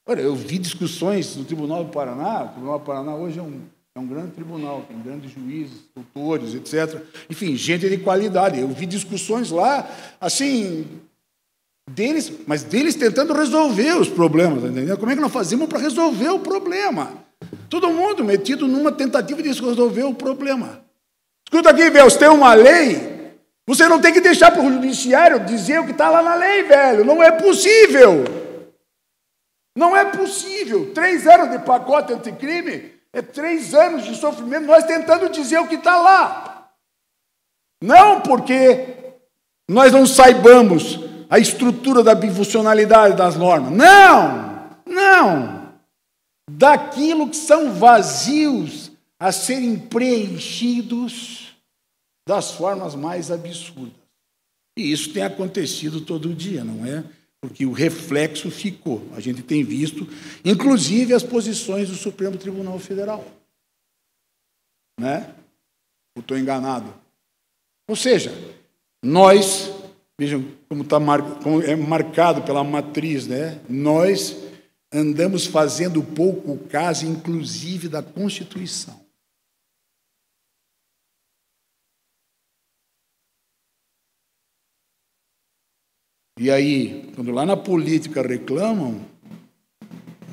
Olha, eu vi discussões no Tribunal do Paraná. O Tribunal do Paraná hoje é um grande tribunal, tem grandes juízes, doutores, etc. Enfim, gente de qualidade. Eu vi discussões lá, assim, deles tentando resolver os problemas, entendeu? Como é que nós fazemos para resolver o problema? Todo mundo metido numa tentativa de resolver o problema. Escuta aqui, velho, se tem uma lei, você não tem que deixar para o judiciário dizer o que está lá na lei, velho. Não é possível. Não é possível. 3 anos de pacote anticrime é 3 anos de sofrimento, nós tentando dizer o que está lá. Não porque nós não saibamos a estrutura da bifuncionalidade das normas. Não. Daquilo que são vazios a serem preenchidos das formas mais absurdas. E isso tem acontecido todo dia, não é? Porque o reflexo ficou. A gente tem visto, inclusive, as posições do Supremo Tribunal Federal. Né? Eu estou enganado. Ou seja, nós, vejam como é marcado pela matriz, né? Nós andamos fazendo pouco caso, inclusive, da Constituição. E aí, quando lá na política reclamam,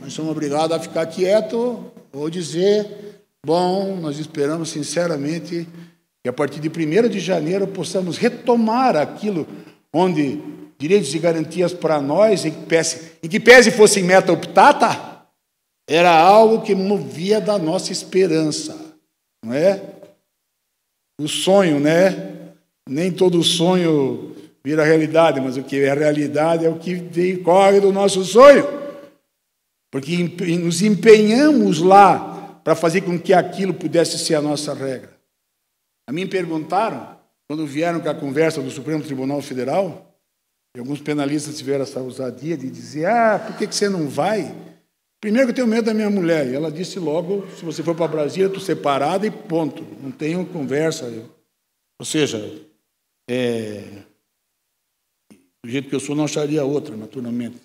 nós somos obrigados a ficar quieto ou dizer, bom, nós esperamos sinceramente que a partir de 1º de janeiro possamos retomar aquilo onde direitos e garantias para nós, em que pese fosse meta optata, era algo que movia da nossa esperança, não é? O sonho, né? Nem todo sonho vira realidade, mas o que é realidade é o que decorre do nosso sonho, porque nos empenhamos lá para fazer com que aquilo pudesse ser a nossa regra. A mim perguntaram, quando vieram com a conversa do Supremo Tribunal Federal, e alguns penalistas tiveram essa ousadia de dizer, por que você não vai? Primeiro que eu tenho medo da minha mulher. E ela disse logo, se você for para Brasília, estou separada e ponto. Não tenho conversa. Ou seja, do jeito que eu sou, não acharia outra, naturalmente.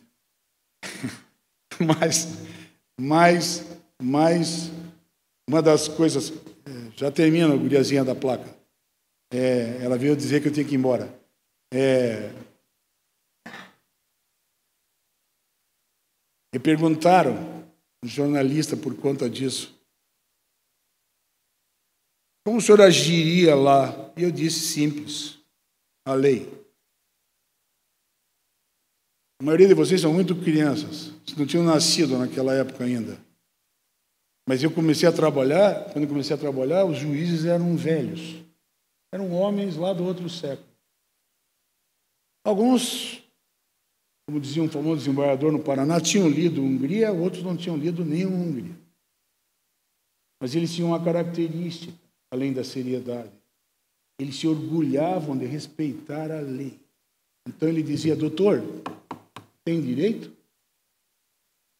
mas uma das coisas... já termina a guriazinha da placa. Ela veio dizer que eu tinha que ir embora. E perguntaram, um jornalista, por conta disso, como o senhor agiria lá? E eu disse, simples, a lei. A maioria de vocês são muito crianças, não tinham nascido naquela época ainda. Mas eu comecei a trabalhar, quando eu comecei a trabalhar, os juízes eram velhos. Eram homens lá do outro século. Alguns, como dizia um famoso desembargador no Paraná, tinham lido Hungria, outros não tinham lido nem Hungria. Mas eles tinham uma característica, além da seriedade. Eles se orgulhavam de respeitar a lei. Então ele dizia, doutor, tem direito?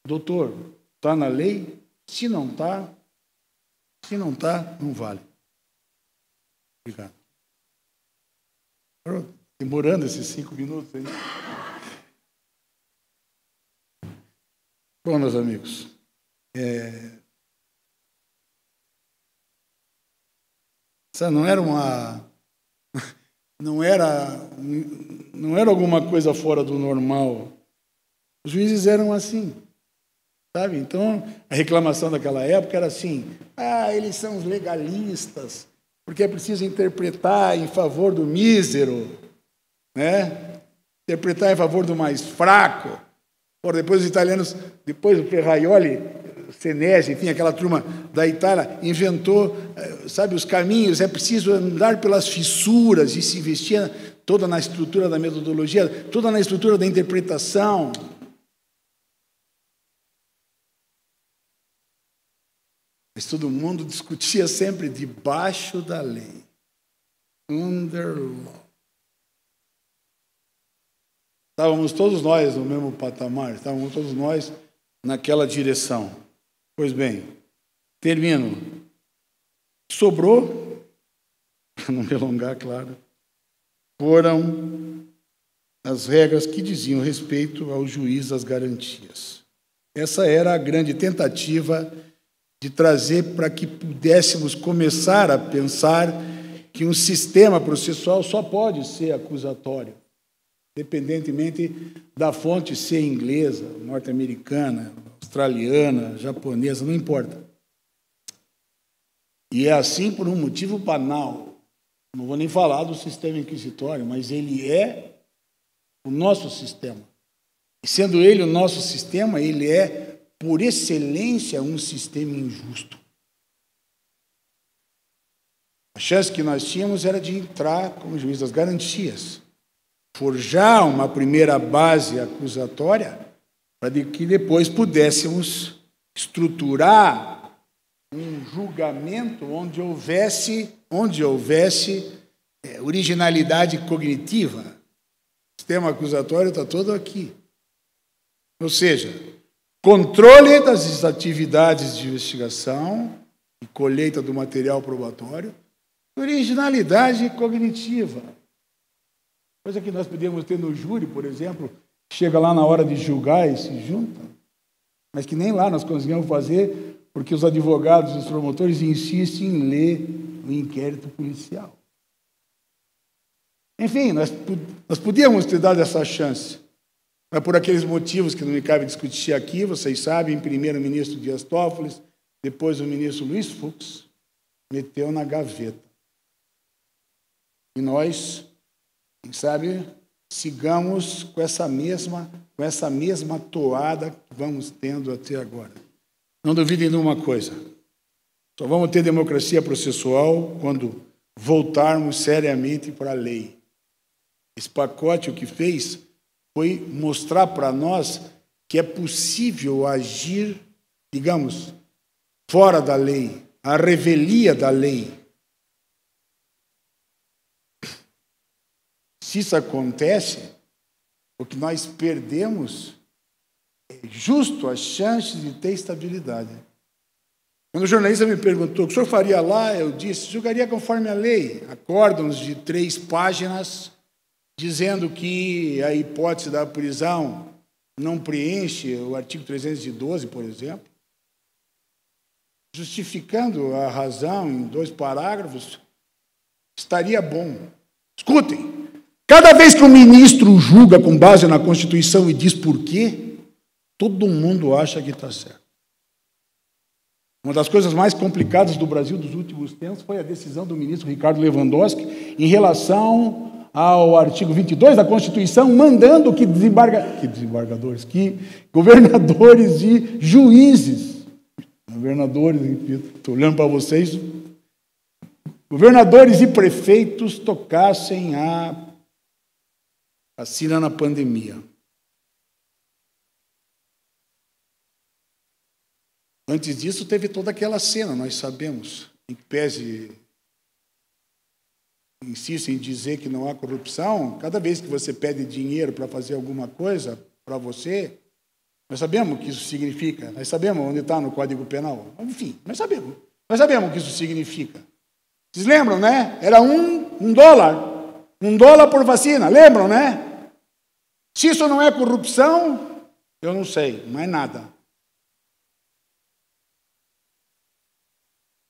Doutor, está na lei? Se não está, não vale. Obrigado. Demorando esses 5 minutos aí. Bom, meus amigos, Essa não era alguma coisa fora do normal. Os juízes eram assim, sabe? Então, a reclamação daquela época era assim: eles são os legalistas, porque é preciso interpretar em favor do mísero, né? Interpretar em favor do mais fraco. Depois os italianos, depois o Ferraioli, o Senesi, enfim, aquela turma da Itália, inventou, sabe, os caminhos. É preciso andar pelas fissuras e se investir toda na estrutura da metodologia, toda na estrutura da interpretação. Mas todo mundo discutia sempre debaixo da lei. Under law. Estávamos todos nós no mesmo patamar, estávamos todos nós naquela direção. Pois bem, termino. Sobrou, para não me alongar, claro, foram as regras que diziam respeito ao juiz das garantias. Essa era a grande tentativa de trazer para que pudéssemos começar a pensar que um sistema processual só pode ser acusatório, independentemente da fonte ser inglesa, norte-americana, australiana, japonesa, não importa. E é assim por um motivo banal. Não vou nem falar do sistema inquisitório, mas ele é o nosso sistema. E sendo ele o nosso sistema, ele é, por excelência, um sistema injusto. A chance que nós tínhamos era de entrar como juiz das garantias, forjar uma primeira base acusatória para que depois pudéssemos estruturar um julgamento onde houvesse originalidade cognitiva. O sistema acusatório está todo aqui. Ou seja, controle das atividades de investigação e colheita do material probatório, originalidade cognitiva. Coisa que nós podemos ter no júri, por exemplo, chega lá na hora de julgar e se junta, mas que nem lá nós conseguimos fazer, porque os advogados e os promotores insistem em ler o inquérito policial. Enfim, nós podíamos ter dado essa chance, mas por aqueles motivos que não me cabe discutir aqui, vocês sabem, primeiro o ministro Dias Toffoli, depois o ministro Luiz Fux, meteu na gaveta. E nós, quem sabe, sigamos com essa mesma toada que vamos tendo até agora. Não duvidem de uma coisa: só vamos ter democracia processual quando voltarmos seriamente para a lei. Esse pacote, o que fez foi mostrar para nós que é possível agir, digamos, fora da lei, a revelia da lei. Se isso acontece, o que nós perdemos é justo as chances de ter estabilidade. Quando o jornalista me perguntou o que o senhor faria lá, eu disse: julgaria conforme a lei. Acórdãos de 3 páginas dizendo que a hipótese da prisão não preenche o artigo 312, por exemplo, justificando a razão em 2 parágrafos, estaria bom. Escutem, cada vez que o ministro julga com base na Constituição e diz por quê, todo mundo acha que está certo. Uma das coisas mais complicadas do Brasil dos últimos tempos foi a decisão do ministro Ricardo Lewandowski em relação ao artigo 22 da Constituição, mandando que governadores e juízes, estou olhando para vocês, governadores e prefeitos tocassem a vacina na pandemia. Antes disso, teve toda aquela cena, nós sabemos, em que pese insiste em dizer que não há corrupção. Cada vez que você pede dinheiro para fazer alguma coisa para você, nós sabemos o que isso significa, nós sabemos onde está no Código Penal. Enfim, nós sabemos o que isso significa. Vocês lembram, né? Era $1 $1 por vacina, lembram, né? Se isso não é corrupção, eu não sei, mais nada.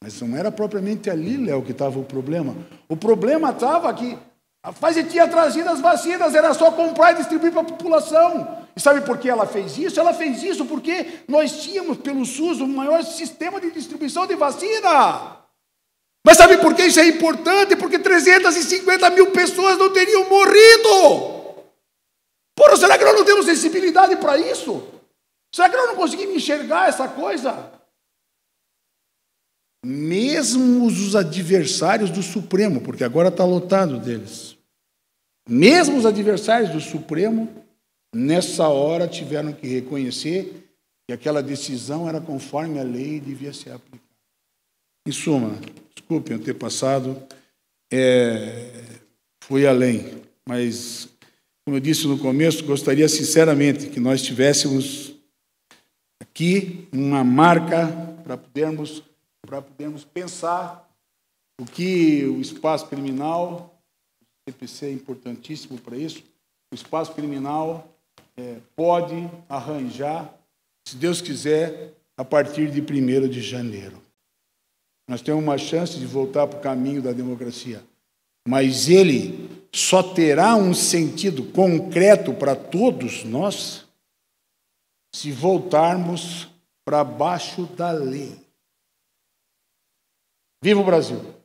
Mas não era propriamente ali, Léo, que estava o problema. O problema estava que a Pfizer tinha trazido as vacinas, era só comprar e distribuir para a população. E sabe por que ela fez isso? Ela fez isso porque nós tínhamos, pelo SUS, o maior sistema de distribuição de vacina. Mas sabe por que isso é importante? Porque 350 mil pessoas não teriam morrido. Porra, será que nós não temos sensibilidade para isso? Será que nós não conseguimos enxergar essa coisa? Mesmo os adversários do Supremo, porque agora está lotado deles, mesmo os adversários do Supremo, nessa hora tiveram que reconhecer que aquela decisão era conforme a lei e devia ser aplicada. Em suma, desculpem eu ter passado, fui além, mas, como eu disse no começo, gostaria sinceramente que nós tivéssemos aqui uma marca para podermos pensar o que o espaço criminal, o CPC é importantíssimo para isso, o espaço criminal pode arranjar, se Deus quiser, a partir de 1º de janeiro. Nós temos uma chance de voltar para o caminho da democracia, mas ele só terá um sentido concreto para todos nós se voltarmos para baixo da lei. Viva o Brasil!